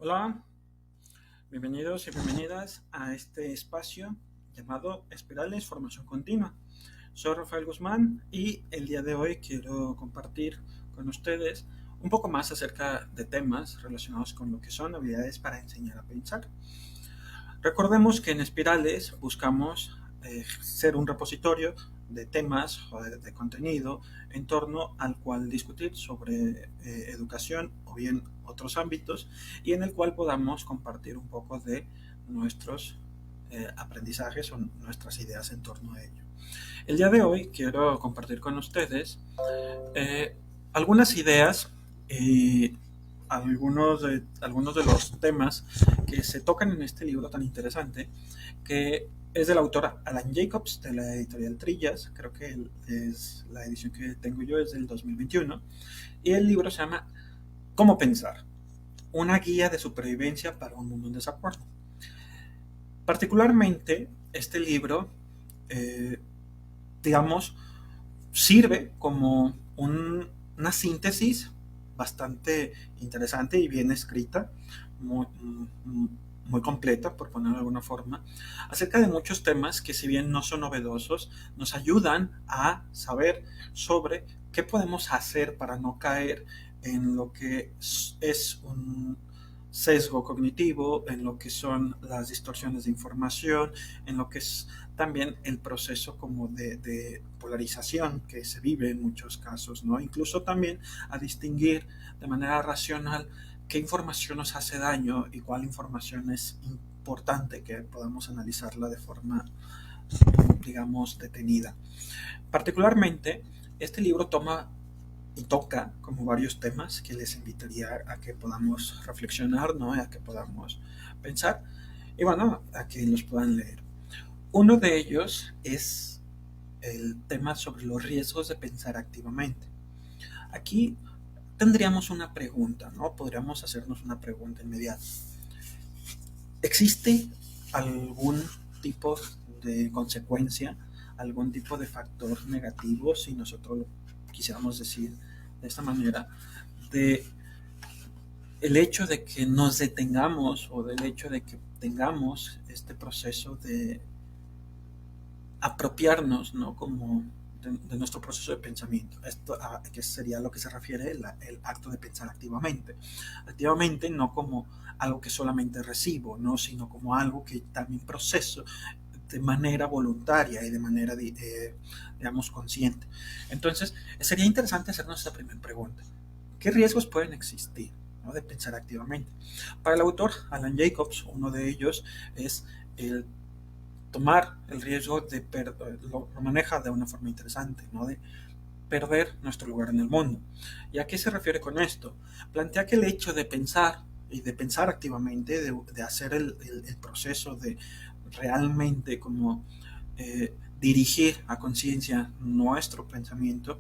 Hola, bienvenidos y bienvenidas a este espacio llamado Espirales Formación Continua. Soy Rafael Guzmán y el día de hoy quiero compartir con ustedes un poco más acerca de temas relacionados con lo que son habilidades para enseñar a pensar. Recordemos que en Espirales buscamos ser un repositorio de temas o de contenido en torno al cual discutir sobre educación o bien otros ámbitos y en el cual podamos compartir un poco de nuestros aprendizajes o nuestras ideas en torno a ello. El día de hoy quiero compartir con ustedes eh, algunas ideas y algunos de los temas que se tocan en este libro tan interesante, que es de la autora Alan Jacobs, de la editorial Trillas. Creo que es la edición que tengo yo, es del 2021, y el libro se llama ¿Cómo pensar? Una guía de supervivencia para un mundo en desacuerdo. Particularmente, este libro, eh, digamos, sirve como una síntesis bastante interesante y bien escrita, muy, muy completa, por ponerlo de alguna forma, acerca de muchos temas que, si bien no son novedosos, nos ayudan a saber sobre qué podemos hacer para no caer en lo que es un sesgo cognitivo, en lo que son las distorsiones de información, en lo que es también el proceso como de polarización que se vive en muchos casos, ¿no? Incluso también a distinguir de manera racional qué información nos hace daño y cuál información es importante que podamos analizarla de forma, digamos, detenida. Particularmente, este libro toma y toca como varios temas que les invitaría a que podamos reflexionar, ¿no? A que podamos pensar y bueno, a que los puedan leer. Uno de ellos es el tema sobre los riesgos de pensar activamente. Aquí tendríamos una pregunta, ¿no? Podríamos hacernos una pregunta inmediata. ¿Existe algún tipo de consecuencia, algún tipo de factor negativo, si nosotros lo quisiéramos decir de esta manera, de el hecho de que nos detengamos o del hecho de que tengamos este proceso de apropiarnos, ¿no? Como de nuestro proceso de pensamiento? Esto que sería lo que se refiere el acto de pensar activamente. Activamente no como algo que solamente recibo, ¿no? Sino como algo que también proceso de manera voluntaria y de manera, digamos, consciente. Entonces, sería interesante hacernos esta primera pregunta. ¿Qué riesgos pueden existir, ¿no? De pensar activamente? Para el autor Alan Jacobs, uno de ellos es el tomar el riesgo de lo maneja de una forma interesante, ¿no? De perder nuestro lugar en el mundo. ¿Y a qué se refiere con esto? Plantea que el hecho de pensar y de pensar activamente, de hacer el proceso de realmente como dirigir a conciencia nuestro pensamiento,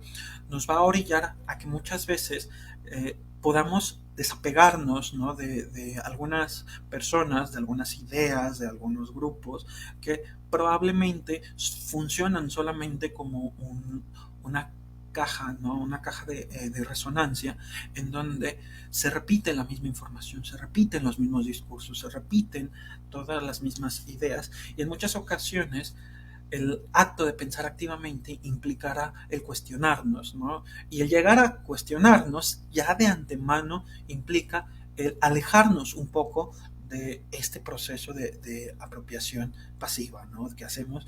nos va a orillar a que muchas veces podamos desapegarnos, ¿no? de algunas personas, de algunas ideas, de algunos grupos que probablemente funcionan solamente como una caja, ¿no? Una caja de resonancia en donde se repite la misma información, se repiten los mismos discursos, se repiten todas las mismas ideas y en muchas ocasiones el acto de pensar activamente implicará el cuestionarnos, ¿no? Y el llegar a cuestionarnos ya de antemano implica el alejarnos un poco de este proceso de apropiación pasiva, ¿no? Que hacemos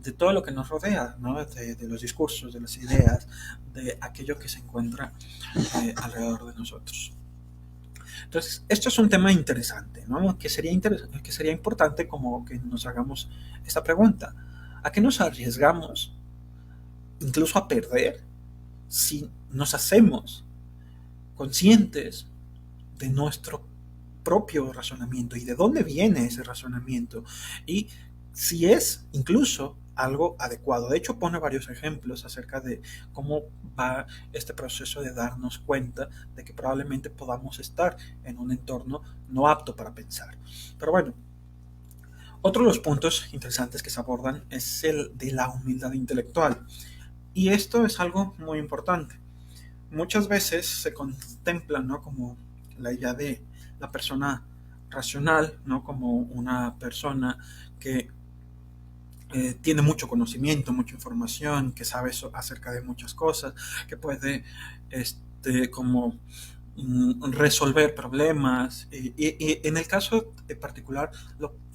de todo lo que nos rodea, ¿no? De los discursos, de las ideas, de aquello que se encuentra alrededor de nosotros. Entonces, esto es un tema interesante, ¿no? Que sería importante como que nos hagamos esta pregunta. ¿A qué nos arriesgamos, incluso a perder, si nos hacemos conscientes de nuestro propio razonamiento y de dónde viene ese razonamiento y si es incluso algo adecuado? De hecho, pone varios ejemplos acerca de cómo va este proceso de darnos cuenta de que probablemente podamos estar en un entorno no apto para pensar. Pero bueno, otro de los puntos interesantes que se abordan es el de la humildad intelectual. Y esto es algo muy importante. Muchas veces se contempla, ¿no? Como la idea de la persona racional, ¿no? Como una persona que tiene mucho conocimiento, mucha información, que sabe acerca de muchas cosas, que puede como resolver problemas. Y en el caso particular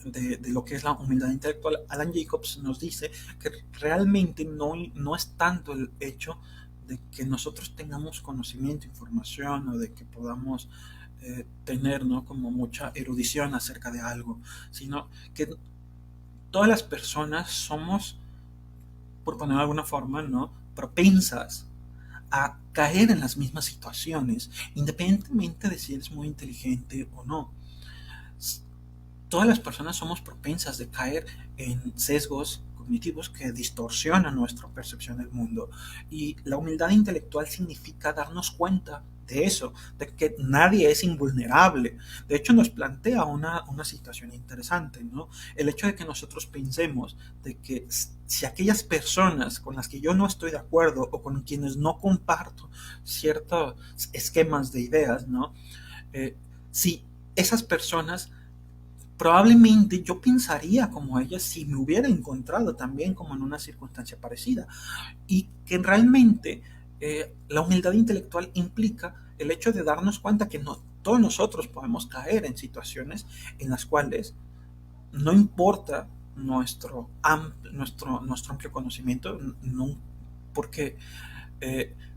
de lo que es la humildad intelectual, Alan Jacobs nos dice que realmente no es tanto el hecho de que nosotros tengamos conocimiento, información o de que podamos tener, ¿no? Como mucha erudición acerca de algo, sino que todas las personas somos, por ponerlo de alguna forma, ¿no? Propensas a caer en las mismas situaciones, independientemente de si eres muy inteligente o no. Todas las personas somos propensas de caer en sesgos cognitivos que distorsionan nuestra percepción del mundo. Y la humildad intelectual significa darnos cuenta de eso, de que nadie es invulnerable. De hecho, nos plantea una situación interesante, ¿no? El hecho de que nosotros pensemos de que si aquellas personas con las que yo no estoy de acuerdo o con quienes no comparto ciertos esquemas de ideas, ¿no? Si esas personas probablemente yo pensaría como ella si me hubiera encontrado también como en una circunstancia parecida. Y que realmente la humildad intelectual implica el hecho de darnos cuenta que no, todos nosotros podemos caer en situaciones en las cuales no importa nuestro amplio conocimiento, no, porque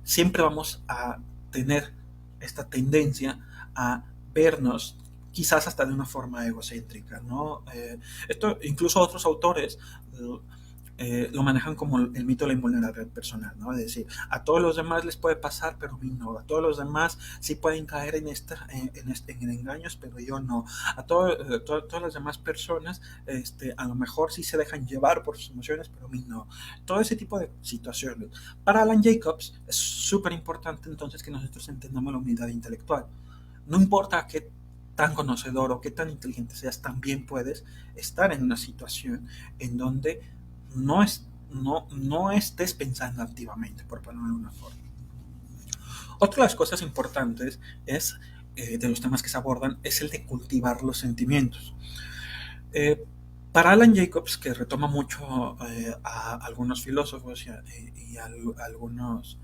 siempre vamos a tener esta tendencia a vernos quizás hasta de una forma egocéntrica, ¿no? Esto incluso otros autores lo manejan como el mito de la invulnerabilidad personal, ¿no? Es decir, a todos los demás les puede pasar, pero a mí no. A todos los demás sí pueden caer en engaños, pero yo no. Todas las demás personas a lo mejor sí se dejan llevar por sus emociones, pero a mí no. Todo ese tipo de situaciones. Para Alan Jacobs es súper importante entonces que nosotros entendamos la humildad intelectual. No importa qué tan conocedor o qué tan inteligente seas, también puedes estar en una situación en donde no estés pensando activamente, por ponerlo de una forma. Otra de las cosas importantes es, de los temas que se abordan, es el de cultivar los sentimientos. Para Alan Jacobs, que retoma mucho a algunos filósofos y algunos,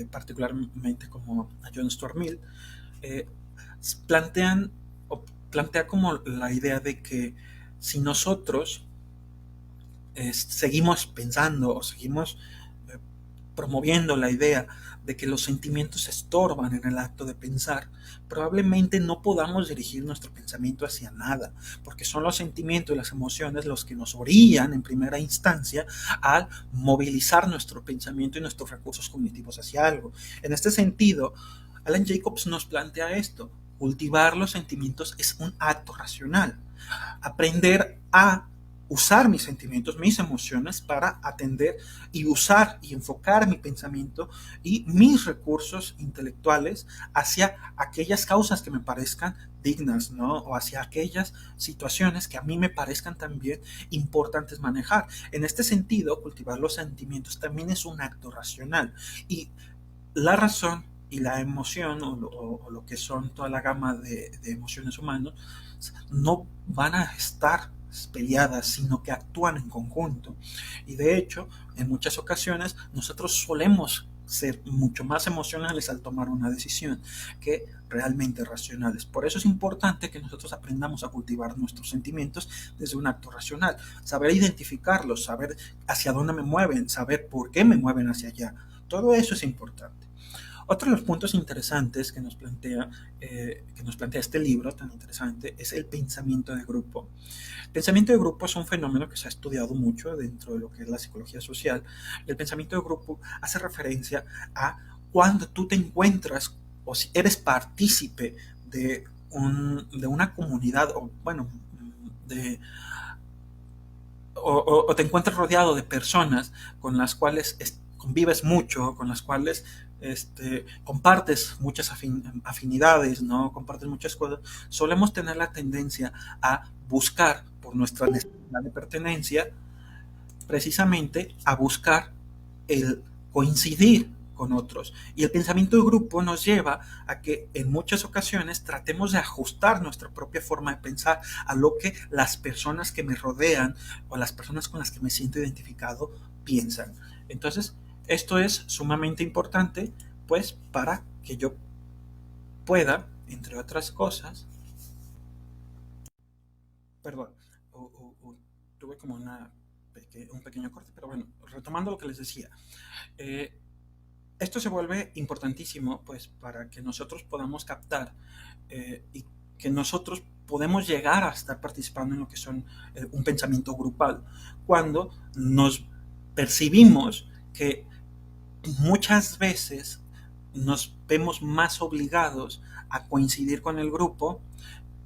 particularmente como a John Stuart Mill, eh, plantean o plantea como la idea de que si nosotros seguimos pensando o seguimos eh, promoviendo la idea de que los sentimientos estorban en el acto de pensar, probablemente no podamos dirigir nuestro pensamiento hacia nada, porque son los sentimientos y las emociones los que nos orillan en primera instancia al movilizar nuestro pensamiento y nuestros recursos cognitivos hacia algo. En este sentido, Alan Jacobs nos plantea esto: cultivar los sentimientos es un acto racional. Aprender a usar mis sentimientos, mis emociones para atender y usar y enfocar mi pensamiento y mis recursos intelectuales hacia aquellas causas que me parezcan dignas, ¿no? O hacia aquellas situaciones que a mí me parezcan también importantes manejar. En este sentido, cultivar los sentimientos también es un acto racional y la razón y la emoción o lo que son toda la gama de emociones humanas no van a estar peleadas, sino que actúan en conjunto. Y de hecho, en muchas ocasiones nosotros solemos ser mucho más emocionales al tomar una decisión que realmente racionales. Por eso es importante que nosotros aprendamos a cultivar nuestros sentimientos desde un acto racional, saber identificarlos, saber hacia dónde me mueven, saber por qué me mueven hacia allá. Todo eso es importante. Otro de los puntos interesantes que nos plantea este libro tan interesante es el pensamiento de grupo. El pensamiento de grupo es un fenómeno que se ha estudiado mucho dentro de lo que es la psicología social. El pensamiento de grupo hace referencia a cuando tú te encuentras o si eres partícipe de una comunidad o bueno, de, o te encuentras rodeado de personas con las cuales convives mucho, con las cuales compartes muchas afinidades, ¿no? Compartes muchas cosas, solemos tener la tendencia a buscar por nuestra necesidad de pertenencia, precisamente a buscar el coincidir con otros. Y el pensamiento de grupo nos lleva a que en muchas ocasiones tratemos de ajustar nuestra propia forma de pensar a lo que las personas que me rodean o las personas con las que me siento identificado piensan. Entonces, esto es sumamente importante, pues, para que yo pueda, entre otras cosas, perdón, tuve como un pequeño corte, pero bueno, retomando lo que les decía, eh, esto se vuelve importantísimo pues para que nosotros podamos captar y que nosotros podemos llegar a estar participando en lo que son un pensamiento grupal cuando nos percibimos que muchas veces nos vemos más obligados a coincidir con el grupo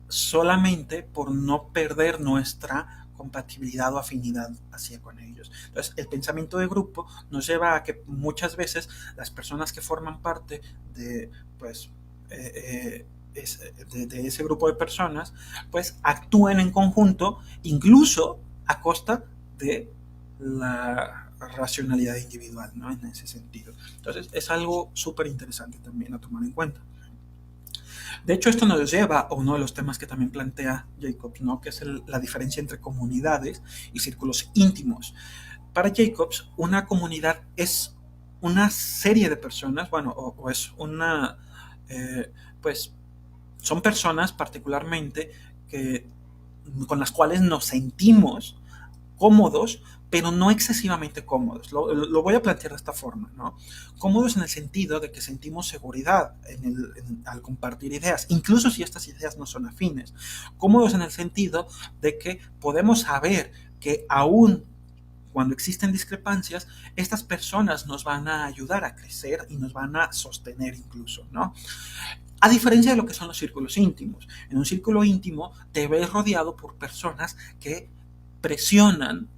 solamente por no perder nuestra compatibilidad o afinidad hacia con ellos. Entonces, el pensamiento de grupo nos lleva a que muchas veces las personas que forman parte de, pues, de ese grupo de personas, pues actúen en conjunto, incluso a costa de la racionalidad individual, ¿no? En ese sentido. Entonces, es algo súper interesante también a tomar en cuenta. De hecho, esto nos lleva a uno de los temas que también plantea Jacobs, ¿no? Que es la diferencia entre comunidades y círculos íntimos. Para Jacobs, una comunidad es una serie de personas, bueno, o es una, pues, son personas particularmente que, con las cuales nos sentimos cómodos, pero no excesivamente cómodos. Lo voy a plantear de esta forma, ¿no? Cómodos en el sentido de que sentimos seguridad al compartir ideas, incluso si estas ideas no son afines. Cómodos en el sentido de que podemos saber que aún cuando existen discrepancias, estas personas nos van a ayudar a crecer y nos van a sostener incluso, ¿no? A diferencia de lo que son los círculos íntimos. En un círculo íntimo te ves rodeado por personas que presionan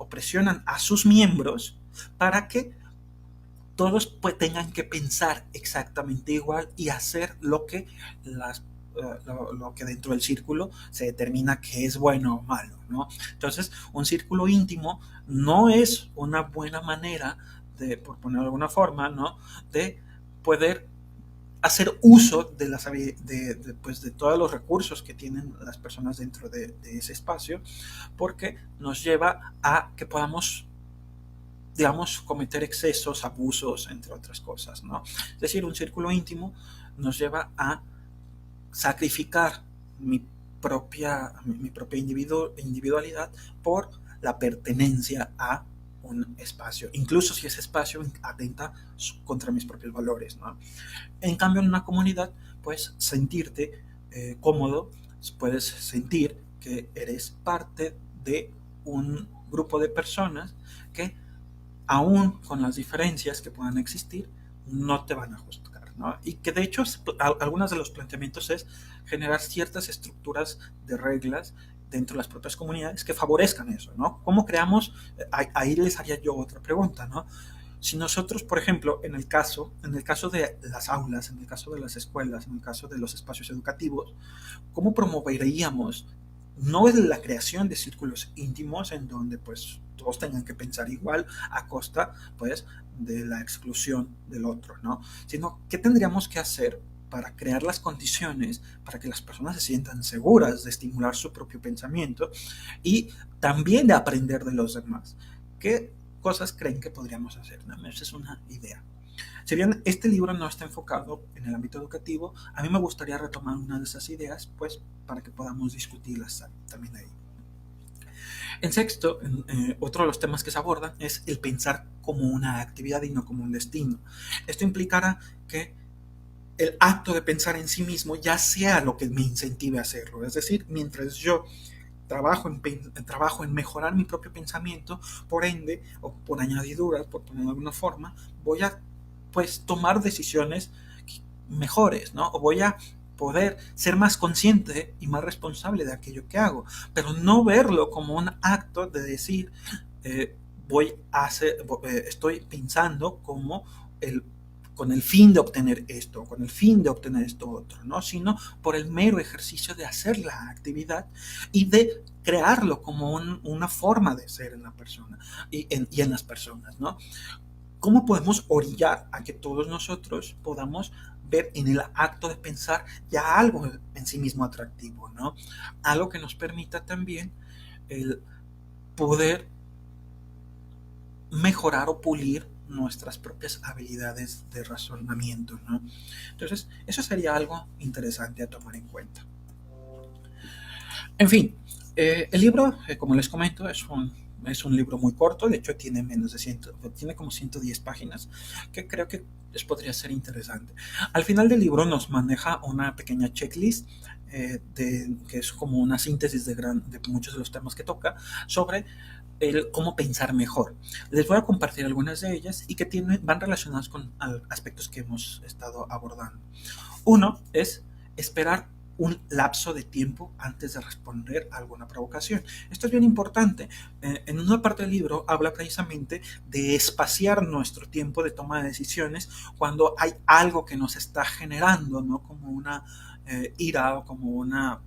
a sus miembros para que todos pues, tengan que pensar exactamente igual y hacer lo que lo que dentro del círculo se determina que es bueno o malo, ¿no? Entonces, un círculo íntimo no es una buena manera de, por ponerlo de alguna forma, ¿no? De poder hacer uso pues, de todos los recursos que tienen las personas dentro de ese espacio, porque nos lleva a que podamos, digamos, cometer excesos, abusos, entre otras cosas, ¿no? Es decir, un círculo íntimo nos lleva a sacrificar mi propia individualidad por la pertenencia a un espacio, incluso si ese espacio atenta contra mis propios valores, ¿no? En cambio, en una comunidad, puedes sentirte cómodo, puedes sentir que eres parte de un grupo de personas que, aún con las diferencias que puedan existir, no te van a juzgar, ¿no? Y que de hecho, algunos de los planteamientos es generar ciertas estructuras de reglas dentro de las propias comunidades que favorezcan eso, ¿no? ¿Cómo creamos? Ahí les haría yo otra pregunta, ¿no? Si nosotros, por ejemplo, en el caso de las aulas, en el caso de las escuelas, en el caso de los espacios educativos, ¿cómo promoveríamos no es la creación de círculos íntimos en donde pues todos tengan que pensar igual a costa pues de la exclusión del otro, ¿no? Sino qué tendríamos que hacer para crear las condiciones para que las personas se sientan seguras de estimular su propio pensamiento y también de aprender de los demás. ¿Qué cosas creen que podríamos hacer? ¿No? Esa es una idea. Si bien este libro no está enfocado en el ámbito educativo, a mí me gustaría retomar una de esas ideas, pues, para que podamos discutirlas también ahí. En sexto, otro de los temas que se abordan es el pensar como una actividad y no como un destino. Esto implicará que el acto de pensar en sí mismo ya sea lo que me incentive a hacerlo. Es decir, mientras yo trabajo en mejorar mi propio pensamiento, por ende, o por añadidura, por ponerlo de alguna forma, voy a pues tomar decisiones mejores, ¿no? O voy a poder ser más consciente y más responsable de aquello que hago, pero no verlo como un acto de decir, estoy pensando como con el fin de obtener esto, con el fin de obtener esto otro, ¿no? Sino por el mero ejercicio de hacer la actividad y de crearlo como una forma de ser en la persona y en las personas, ¿no? ¿cómo podemos orillar a que todos nosotros podamos ver en el acto de pensar ya algo en sí mismo atractivo, ¿no? Algo que nos permita también el poder mejorar o pulir nuestras propias habilidades de razonamiento, ¿no? Entonces, eso sería algo interesante a tomar en cuenta. En fin, el libro, como les comento, es un libro muy corto, de hecho tiene menos de 100, tiene como 110 páginas, que creo que les podría ser interesante. Al final del libro nos maneja una pequeña checklist que es como una síntesis de muchos de los temas que toca sobre el cómo pensar mejor. Les voy a compartir algunas de ellas y que van relacionadas con aspectos que hemos estado abordando. Uno es esperar un lapso de tiempo antes de responder a alguna provocación. Esto es bien importante. En una parte del libro habla precisamente de espaciar nuestro tiempo de toma de decisiones cuando hay algo que nos está generando, ¿no? Como una ira o como una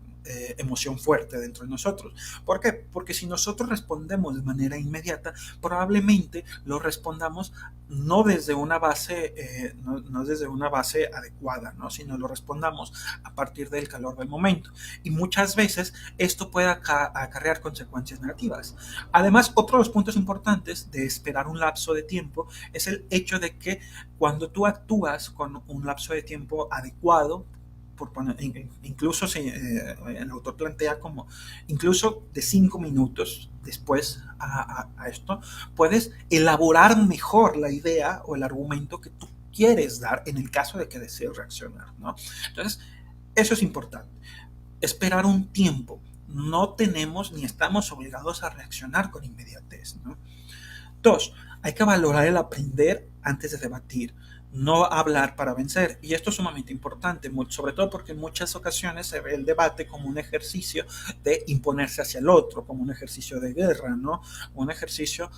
emoción fuerte dentro de nosotros. ¿Por qué? Porque si nosotros respondemos de manera inmediata, probablemente lo respondamos no desde una base, no desde una base adecuada, ¿no? Sino lo respondamos a partir del calor del momento. Y muchas veces esto puede acarrear consecuencias negativas. Además, otro de los puntos importantes de esperar un lapso de tiempo es el hecho de que cuando tú actúas con un lapso de tiempo adecuado, incluso el autor plantea como incluso de 5 minutos después a esto, puedes elaborar mejor la idea o el argumento que tú quieres dar en el caso de que desees reaccionar, ¿no? Entonces, eso es importante. Esperar un tiempo. No tenemos ni estamos obligados a reaccionar con inmediatez, ¿no? Dos, hay que valorar el aprender antes de debatir, no hablar para vencer. Y esto es sumamente importante, sobre todo porque en muchas ocasiones se ve el debate como un ejercicio de imponerse hacia el otro, como un ejercicio de guerra, ¿no? Un ejercicio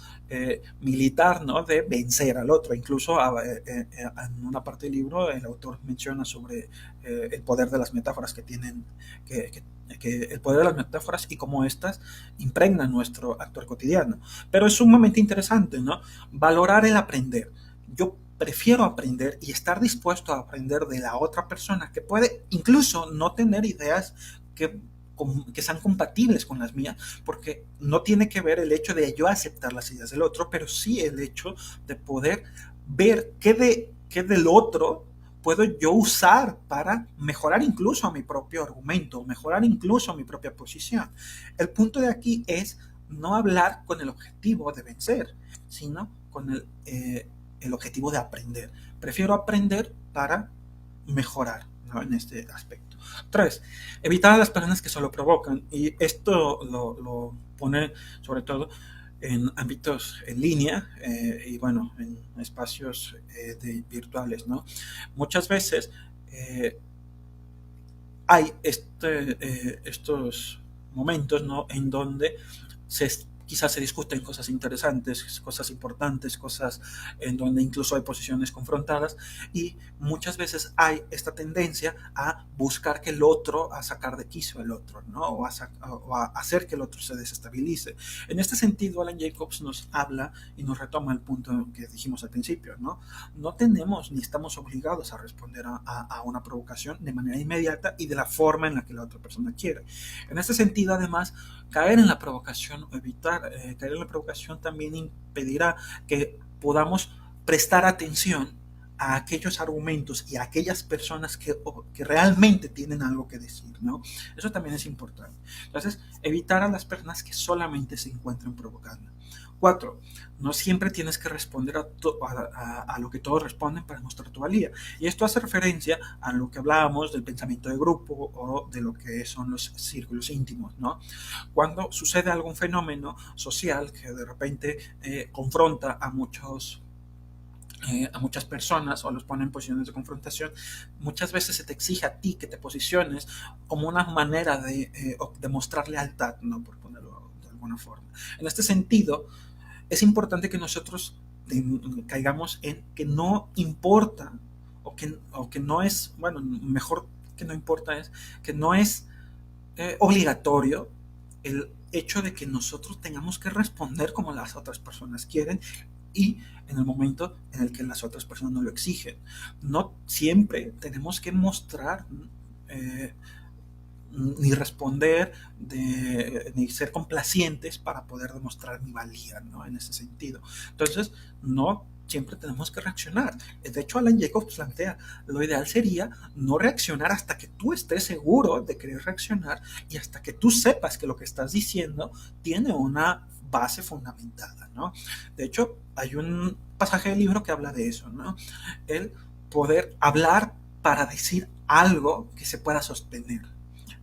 militar, ¿no? De vencer al otro. Incluso en una parte del libro el autor menciona sobre el poder de las metáforas que tienen, que el poder de las metáforas y cómo éstas impregnan nuestro actuar cotidiano. Pero es sumamente interesante, ¿no? Valorar el aprender. Yo prefiero aprender y estar dispuesto a aprender de la otra persona que puede incluso no tener ideas que sean compatibles con las mías, porque no tiene que ver el hecho de yo aceptar las ideas del otro, pero sí el hecho de poder ver qué del otro puedo yo usar para mejorar incluso a mi propio argumento, mejorar incluso a mi propia posición. El punto de aquí es no hablar con el objetivo de vencer, sino con el objetivo de aprender. Prefiero aprender para mejorar, ¿no? En este aspecto. 3. Evitar a las personas que solo provocan. Y esto lo pone sobre todo en ámbitos en línea y bueno, en espacios virtuales, ¿no? Muchas veces hay estos momentos, ¿no? En donde quizás se discuten cosas interesantes, cosas importantes, cosas en donde incluso hay posiciones confrontadas y muchas veces hay esta tendencia a buscar que el otro, a sacar de quicio el otro, ¿no? O a hacer que el otro se desestabilice. En este sentido, Alan Jacobs nos habla y nos retoma el punto que dijimos al principio, ¿no? No tenemos ni estamos obligados a responder a una provocación de manera inmediata y de la forma en la que la otra persona quiere. En este sentido, además, caer en la provocación o evitar caer en la provocación también impedirá que podamos prestar atención a aquellos argumentos y a aquellas personas que realmente tienen algo que decir, ¿no? Eso también es importante. Entonces, evitar a las personas que solamente se encuentran provocando. 4. No siempre tienes que responder a lo que todos responden para mostrar tu valía. Y esto hace referencia a lo que hablábamos del pensamiento de grupo o de lo que son los círculos íntimos, ¿no? Cuando sucede algún fenómeno social que de repente confronta a muchas personas o los pone en posiciones de confrontación, muchas veces se te exige a ti que te posiciones como una manera de mostrar lealtad, ¿no? Por ponerlo de alguna forma. En este sentido, es importante que nosotros caigamos en que no importa o que no es, bueno, mejor que no importa es que no es obligatorio el hecho de que nosotros tengamos que responder como las otras personas quieren y en el momento en el que las otras personas no lo exigen. No siempre tenemos que mostrar eh, ni responder, ni ser complacientes para poder demostrar mi valía, ¿no? En ese sentido. Entonces, no siempre tenemos que reaccionar. De hecho, Alan Jacobs plantea, lo ideal sería no reaccionar hasta que tú estés seguro de querer reaccionar y hasta que tú sepas que lo que estás diciendo tiene una base fundamentada, ¿no? De hecho, hay un pasaje del libro que habla de eso, ¿no? El poder hablar para decir algo que se pueda sostener,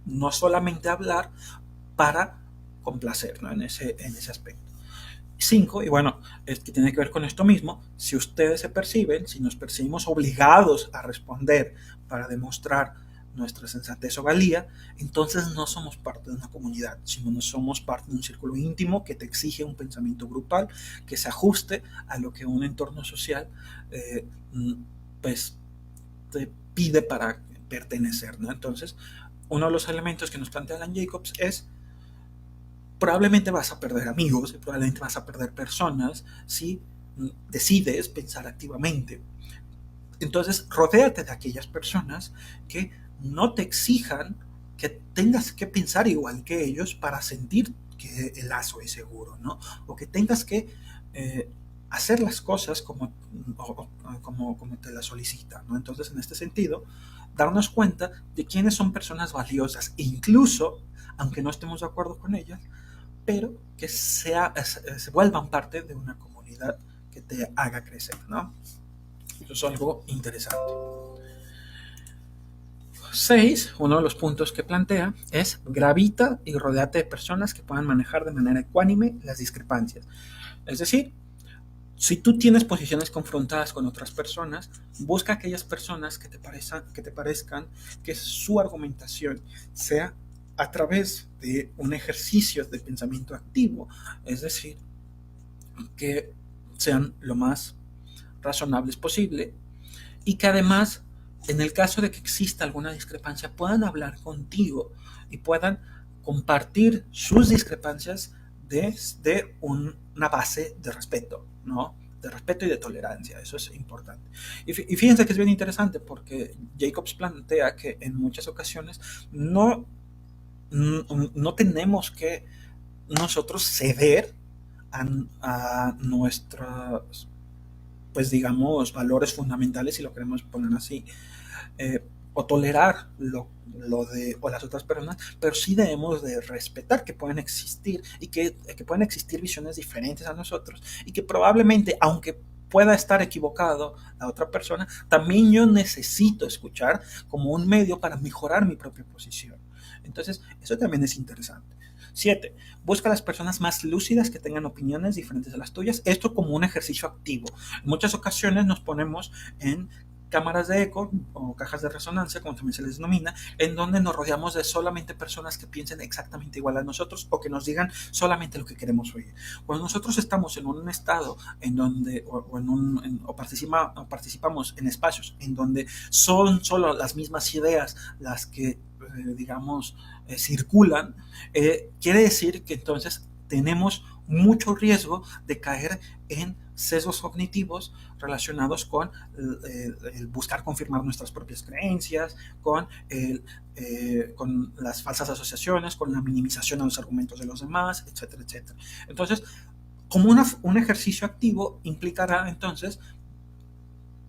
no solamente hablar para complacer, ¿no? En ese aspecto. 5, y bueno, es que tiene que ver con esto mismo, si ustedes se perciben, si nos percibimos obligados a responder para demostrar nuestra sensatez o valía, entonces no somos parte de una comunidad, sino no somos parte de un círculo íntimo que te exige un pensamiento grupal que se ajuste a lo que un entorno social pues te pide para pertenecer, ¿no? Entonces, uno de los elementos que nos plantea Alan Jacobs es probablemente vas a perder amigos, probablemente vas a perder personas si decides pensar activamente. Entonces, rodéate de aquellas personas que no te exijan que tengas que pensar igual que ellos para sentir que el lazo es seguro, ¿no? O que tengas que hacer las cosas como te las solicitan, ¿no? Entonces, en este sentido, darnos cuenta de quiénes son personas valiosas, incluso aunque no estemos de acuerdo con ellas, pero que se vuelvan parte de una comunidad que te haga crecer, ¿no? Eso es algo interesante. 6, uno de los puntos que plantea es gravita y rodeate de personas que puedan manejar de manera ecuánime las discrepancias. Es decir, si tú tienes posiciones confrontadas con otras personas, busca aquellas personas que te parezcan que su argumentación sea a través de un ejercicio de pensamiento activo, es decir, que sean lo más razonables posible y que además, en el caso de que exista alguna discrepancia, puedan hablar contigo y puedan compartir sus discrepancias desde una base de respeto, ¿no? De respeto y de tolerancia, eso es importante. Y fíjense que es bien interesante porque Jacobs plantea que en muchas ocasiones no tenemos que nosotros ceder a nuestros, pues digamos, valores fundamentales, si lo queremos poner así, o tolerar o las otras personas, pero sí debemos de respetar que pueden existir y que pueden existir visiones diferentes a nosotros y que probablemente, aunque pueda estar equivocado la otra persona, también yo necesito escuchar como un medio para mejorar mi propia posición. Entonces, eso también es interesante. 7. Busca a las personas más lúcidas que tengan opiniones diferentes a las tuyas. Esto como un ejercicio activo. En muchas ocasiones nos ponemos en cámaras de eco o cajas de resonancia, como también se les denomina, en donde nos rodeamos de solamente personas que piensen exactamente igual a nosotros o que nos digan solamente lo que queremos oír. Cuando nosotros estamos en un estado en donde participamos en espacios en donde son solo las mismas ideas las que digamos circulan, quiere decir que entonces tenemos mucho riesgo de caer en sesgos cognitivos relacionados con el buscar confirmar nuestras propias creencias, con las falsas asociaciones, con la minimización a los argumentos de los demás, etcétera, etcétera. Entonces, como un ejercicio activo implicará entonces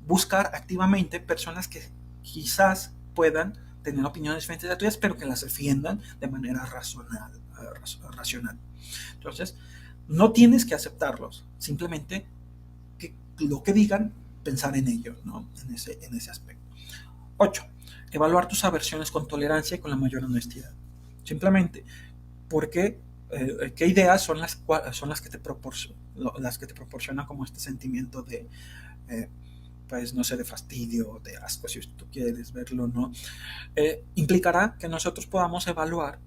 buscar activamente personas que quizás puedan tener opiniones diferentes a tuyas, pero que las defiendan de manera racional. Entonces, no tienes que aceptarlos, simplemente que lo que digan, pensar en ellos, ¿no? En ese aspecto. 8. Evaluar tus aversiones con tolerancia y con la mayor honestidad. Simplemente, porque qué ideas son las que te proporcionan como este sentimiento de pues no sé, de fastidio, de asco, si tú quieres verlo, ¿no? Implicará que nosotros podamos evaluar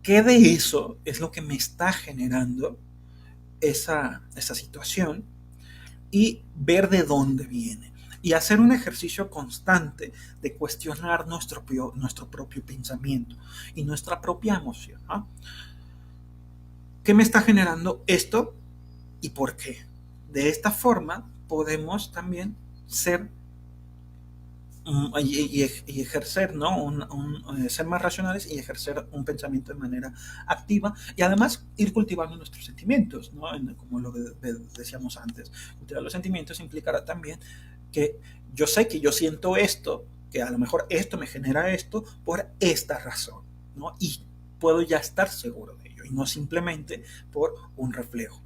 qué de eso es lo que me está generando esa situación y ver de dónde viene. Y hacer un ejercicio constante de cuestionar nuestro propio pensamiento y nuestra propia emoción, ¿no? ¿Qué me está generando esto y por qué? de esta forma podemos también ser y ejercer, ¿no? Ser más racionales y ejercer un pensamiento de manera activa y además ir cultivando nuestros sentimientos, ¿no? Como lo decíamos antes, cultivar los sentimientos implicará también que yo sé que yo siento esto, que a lo mejor esto me genera esto por esta razón, ¿no? Y puedo ya estar seguro de ello y no simplemente por un reflejo.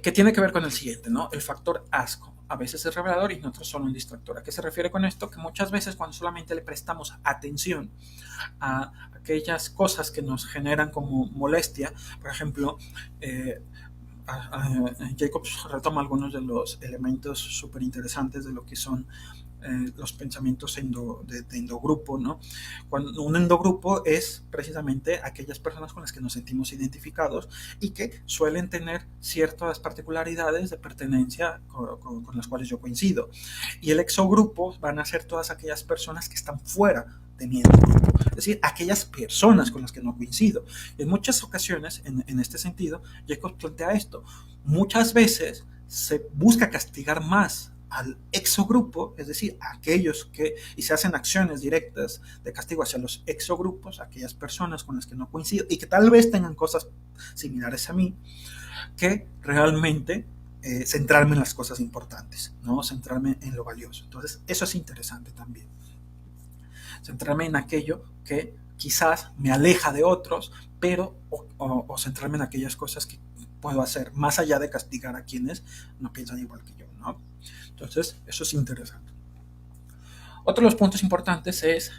Que tiene que ver con el siguiente, ¿no? El factor asco. A veces es revelador y no solo un distractor. ¿A qué se refiere con esto? Que muchas veces cuando solamente le prestamos atención a aquellas cosas que nos generan como molestia, por ejemplo, Jacobs retoma algunos de los elementos súper interesantes de lo que son los pensamientos de endogrupo, ¿no? Cuando un endogrupo es precisamente aquellas personas con las que nos sentimos identificados y que suelen tener ciertas particularidades de pertenencia con las cuales yo coincido. Y el exogrupo van a ser todas aquellas personas que están fuera de mi endogrupo, es decir, aquellas personas con las que no coincido. Y en muchas ocasiones, en este sentido, Jacobs plantea esto. Muchas veces se busca castigar más al exogrupo, es decir, a aquellos que, y se hacen acciones directas de castigo hacia los exogrupos, aquellas personas con las que no coincido y que tal vez tengan cosas similares a mí, que realmente centrarme en las cosas importantes, ¿no? Centrarme en lo valioso. Entonces, eso es interesante también. Centrarme en aquello que quizás me aleja de otros, pero o centrarme en aquellas cosas que puedo hacer, más allá de castigar a quienes no piensan igual que yo, ¿no? Entonces, eso es interesante. Otro de los puntos importantes es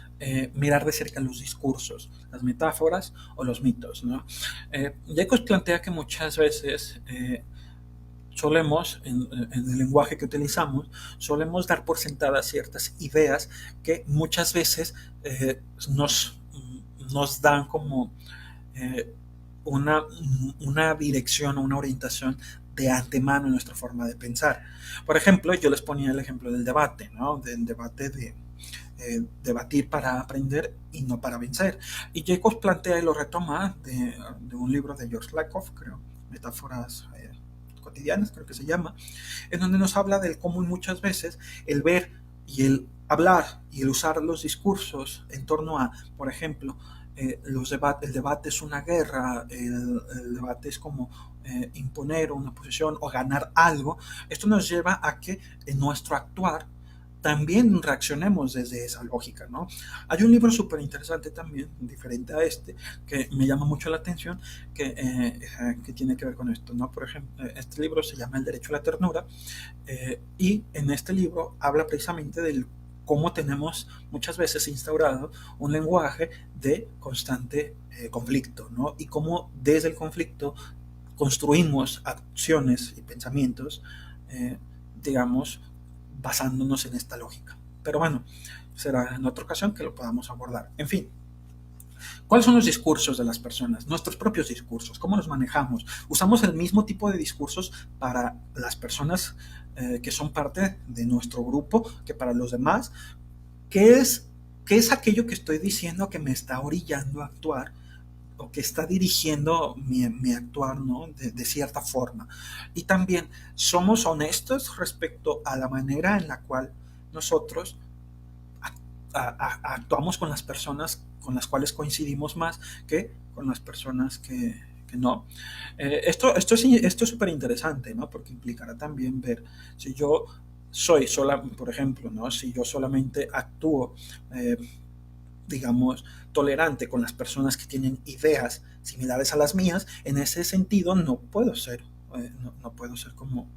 mirar de cerca los discursos, las metáforas o los mitos, ¿no? Jacobs plantea que muchas veces solemos, en el lenguaje que utilizamos, solemos dar por sentadas ciertas ideas que muchas veces nos dan como una dirección o una orientación de antemano en nuestra forma de pensar. Por ejemplo, yo les ponía el ejemplo del debate, ¿no? Del debate de debatir para aprender y no para vencer. Y Jacobs plantea y lo retoma de un libro de George Lakoff, creo, Metáforas cotidianas, creo que se llama, en donde nos habla del cómo muchas veces el ver y el hablar y el usar los discursos en torno a, por ejemplo, el debate es una guerra, el debate es como imponer una posición o ganar algo. Esto nos lleva a que en nuestro actuar también reaccionemos desde esa lógica, ¿no? Hay un libro súper interesante también, diferente a este, que me llama mucho la atención, que tiene que ver con esto, ¿no? Por ejemplo, este libro se llama El Derecho a la Ternura, y en este libro habla precisamente del cómo tenemos muchas veces instaurado un lenguaje de constante conflicto, ¿no? Y cómo desde el conflicto construimos acciones y pensamientos, digamos, basándonos en esta lógica. Pero bueno, será en otra ocasión que lo podamos abordar. En fin, ¿cuáles son los discursos de las personas? Nuestros propios discursos, ¿cómo los manejamos? ¿Usamos el mismo tipo de discursos para las personas que son parte de nuestro grupo que para los demás? ¿Qué es aquello que estoy diciendo que me está orillando a actuar o que está dirigiendo mi actuar, ¿no? De cierta forma? Y también, ¿somos honestos respecto a la manera en la cual nosotros actuamos con las personas con las cuales coincidimos más que con las personas que no? Esto es súper interesante, ¿no? Porque implicará también ver si yo soy por ejemplo, ¿no? Si yo solamente actúo digamos, tolerante con las personas que tienen ideas similares a las mías, en ese sentido no puedo ser, no puedo ser como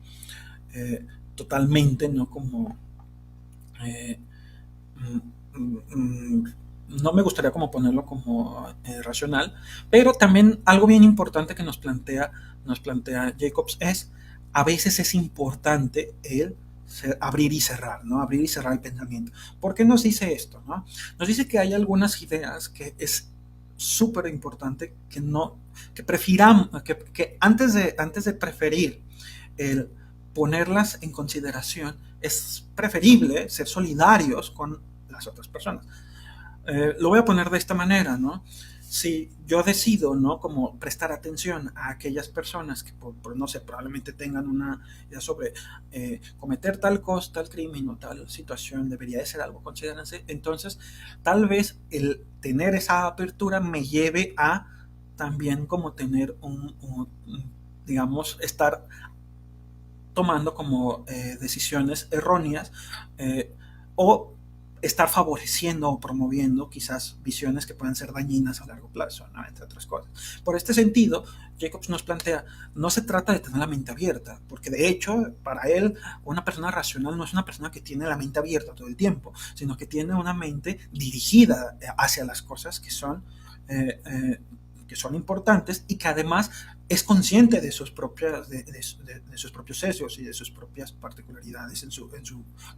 totalmente, no como no me gustaría como ponerlo como racional, pero también algo bien importante que nos plantea Jacobs es, a veces es importante el abrir y cerrar, ¿no? Abrir y cerrar el pensamiento. ¿Por qué nos dice esto, no? Nos dice que hay algunas ideas que es súper importante que prefiramos, que antes de preferir el ponerlas en consideración, es preferible ser solidarios con las otras personas. Lo voy a poner de esta manera, ¿no? si yo decido, ¿no? Como prestar atención a aquellas personas que, no sé, probablemente tengan una idea sobre cometer tal cosa, tal crimen o tal situación, debería de ser algo, considérense, entonces tal vez el tener esa apertura me lleve a también como tener digamos, estar tomando como decisiones erróneas o estar favoreciendo o promoviendo quizás visiones que puedan ser dañinas a largo plazo, ¿no? Entre otras cosas. Por este sentido, Jacobs nos plantea, no se trata de tener la mente abierta, porque de hecho, para él, una persona racional no es una persona que tiene la mente abierta todo el tiempo, sino que tiene una mente dirigida hacia las cosas que son importantes y que además es consciente de sus propios sesgos y de sus propias particularidades en su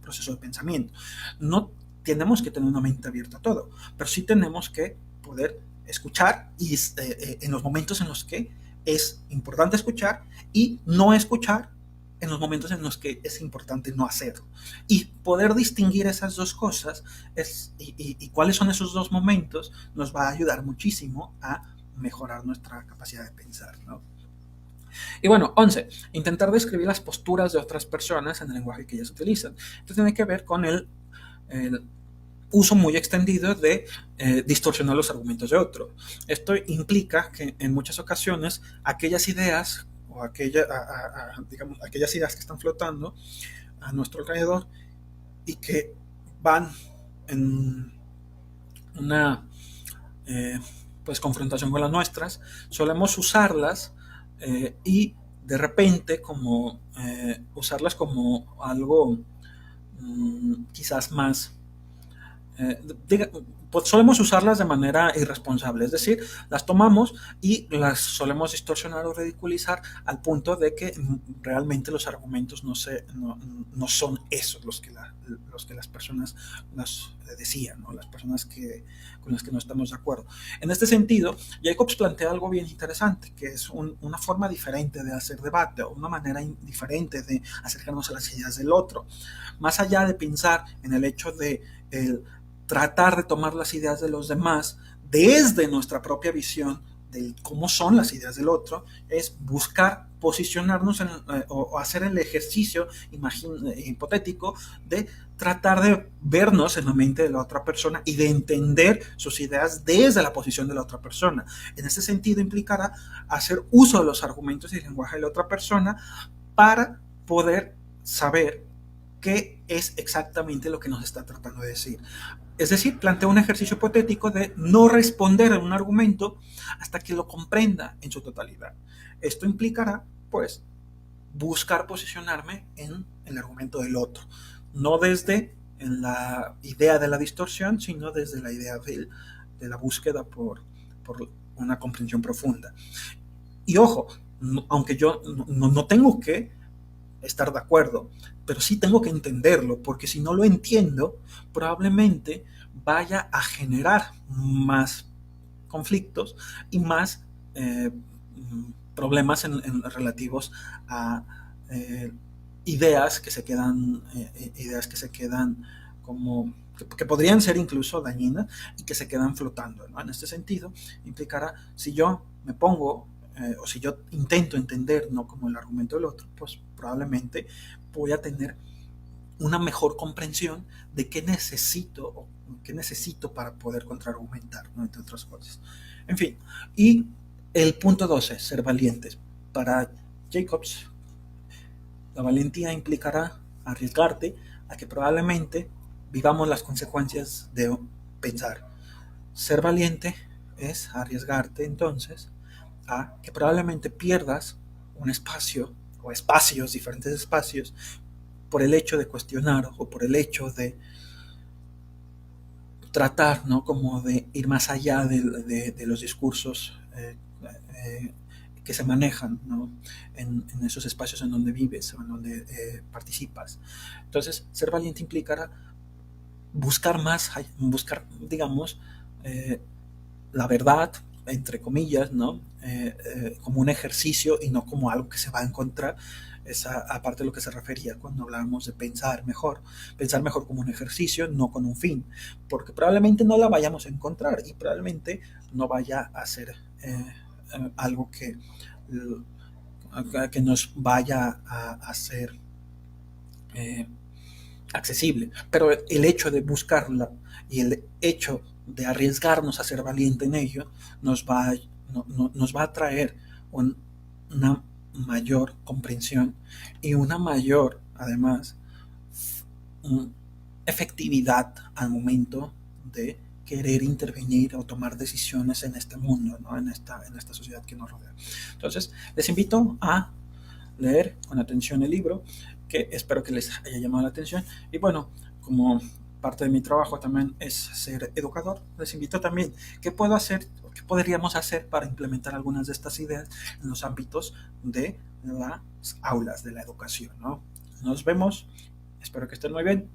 proceso de pensamiento. No tenemos que tener una mente abierta a todo, pero sí tenemos que poder escuchar y en los momentos en los que es importante escuchar y no escuchar en los momentos en los que es importante no hacerlo. Y poder distinguir esas dos cosas y cuáles son esos dos momentos nos va a ayudar muchísimo a mejorar nuestra capacidad de pensar, ¿no? Y bueno, 11. Intentar describir las posturas de otras personas en el lenguaje que ellas utilizan. Esto tiene que ver con el uso muy extendido de distorsionar los argumentos de otro. Esto implica que en muchas ocasiones aquellas ideas o digamos, aquellas ideas que están flotando a nuestro alrededor y que van en una pues confrontación con las nuestras, solemos usarlas y de repente como usarlas como algo quizás más pues solemos usarlas de manera irresponsable, es decir, las tomamos y las solemos distorsionar o ridiculizar al punto de que realmente los argumentos no son esos los que las personas las decían, ¿no? Las personas con las que no estamos de acuerdo. En este sentido, Jacobs plantea algo bien interesante, que es una forma diferente de hacer debate o una manera diferente de acercarnos a las ideas del otro. Más allá de pensar en el hecho de tratar de tomar las ideas de los demás desde nuestra propia visión de cómo son las ideas del otro, es buscar posicionarnos o hacer el ejercicio hipotético de tratar de vernos en la mente de la otra persona y de entender sus ideas desde la posición de la otra persona. En ese sentido implicará hacer uso de los argumentos y el lenguaje de la otra persona para poder saber qué es exactamente lo que nos está tratando de decir. Es decir, plantea un ejercicio hipotético de no responder a un argumento hasta que lo comprenda en su totalidad. Esto implicará, pues, buscar posicionarme en el argumento del otro, no desde la idea de la distorsión, sino desde la idea de la búsqueda por una comprensión profunda. Y ojo, aunque yo no tengo que estar de acuerdo, pero sí tengo que entenderlo, porque si no lo entiendo, probablemente vaya a generar más conflictos y más problemas relativos a ideas que se quedan como que podrían ser incluso dañinas y que se quedan flotando, ¿no? En este sentido, implicará, si yo me pongo o si yo intento entender no como el argumento del otro, pues probablemente voy a tener una mejor comprensión de qué necesito para poder contraargumentar, ¿no? Entre otras cosas. En fin, y el punto 12, ser valientes. Para Jacobs, la valentía implicará arriesgarte a que probablemente vivamos las consecuencias de pensar. Ser valiente es arriesgarte entonces a que probablemente pierdas un espacio o diferentes espacios, por el hecho de cuestionar o por el hecho de tratar, ¿no? Como de ir más allá de los discursos que se manejan, ¿no? en esos espacios en donde vives o en donde participas. Entonces, ser valiente implicará buscar, digamos, la verdad, entre comillas, ¿no? Como un ejercicio y no como algo que se va a encontrar. Esa aparte de lo que se refería cuando hablábamos de pensar mejor como un ejercicio, no con un fin, porque probablemente no la vayamos a encontrar y probablemente no vaya a ser algo que nos vaya a hacer eh, accesible, pero el hecho de buscarla y el hecho de arriesgarnos a ser valiente en ello nos va a traer una mayor comprensión y una mayor, además, efectividad al momento de querer intervenir o tomar decisiones en este mundo, ¿no? En esta sociedad que nos rodea. Entonces, les invito a leer con atención el libro, que espero que les haya llamado la atención. Y bueno, como parte de mi trabajo también es ser educador, les invito también qué puedo hacer, qué podríamos hacer para implementar algunas de estas ideas en los ámbitos de las aulas de la educación, ¿no? Nos vemos, espero que estén muy bien.